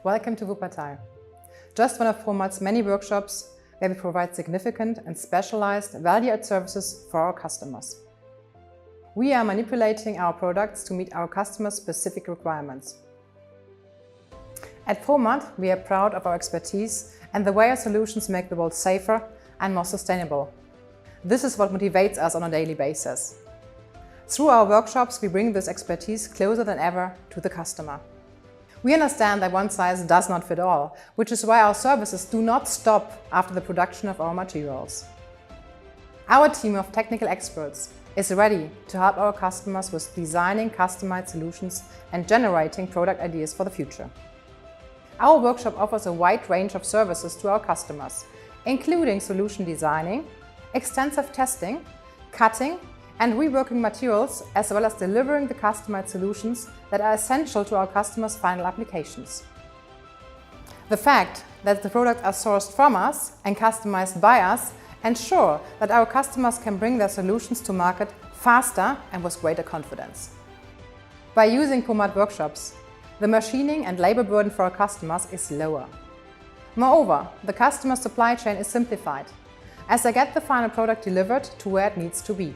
Welcome to Wuppertal, just one of Promat's many workshops where we provide significant and specialized value-add services for our customers. We are manipulating our products to meet our customers' specific requirements. At Promat, we are proud of our expertise and the way our solutions make the world safer and more sustainable. This is what motivates us on a daily basis. Through our workshops, we bring this expertise closer than ever to the customer. We understand that one size does not fit all, which is why our services do not stop after the production of our materials. Our team of technical experts is ready to help our customers with designing customized solutions and generating product ideas for the future. Our workshop offers a wide range of services to our customers, including solution designing, extensive testing, cutting and reworking materials, as well as delivering the customized solutions that are essential to our customers' final applications. The fact that the products are sourced from us and customized by us ensure that our customers can bring their solutions to market faster and with greater confidence. By using Promat workshops, the machining and labor burden for our customers is lower. Moreover, the customer supply chain is simplified, as they get the final product delivered to where it needs to be.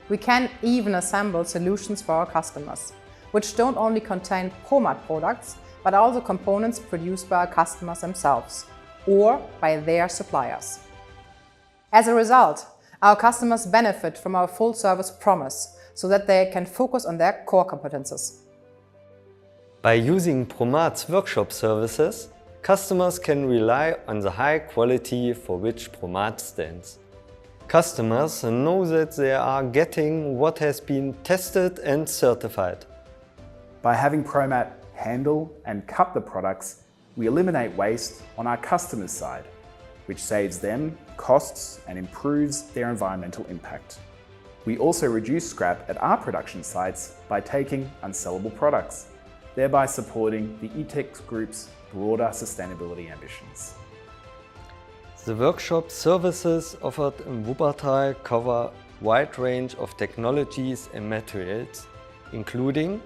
We can even assemble solutions for our customers, which don't only contain Promat products, but also components produced by our customers themselves or by their suppliers. As a result, our customers benefit from our full-service promise so that they can focus on their core competences. By using Promat's workshop services, customers can rely on the high quality for which Promat stands. Customers know that they are getting what has been tested and certified. By having Promat handle and cut the products, we eliminate waste on our customers' side, which saves them costs and improves their environmental impact. We also reduce scrap at our production sites by taking unsellable products, thereby supporting the eTech Group's broader sustainability ambitions. The workshop services offered in Wuppertal cover a wide range of technologies and materials, including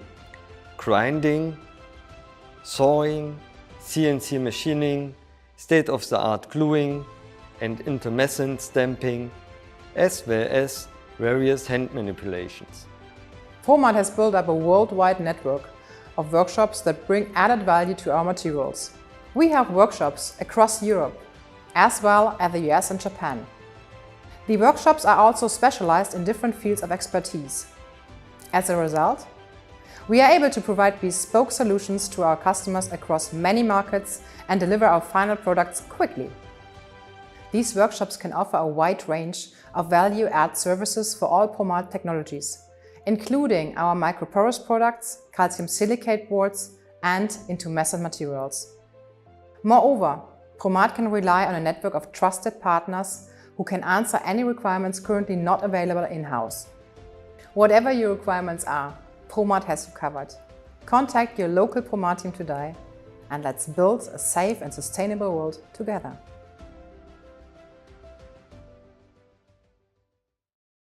grinding, sawing, CNC machining, state-of-the-art gluing and intermesson stamping, as well as various hand manipulations. Promat has built up a worldwide network of workshops that bring added value to our materials. We have workshops across Europe, as well as the US and Japan. The workshops are also specialized in different fields of expertise. As a result, we are able to provide bespoke solutions to our customers across many markets and deliver our final products quickly. These workshops can offer a wide range of value-add services for all Promat technologies, including our microporous products, calcium silicate boards and intumescent materials. Moreover, Promat can rely on a network of trusted partners who can answer any requirements currently not available in-house. Whatever your requirements are, Promat has you covered. Contact your local Promat team today and let's build a safe and sustainable world together.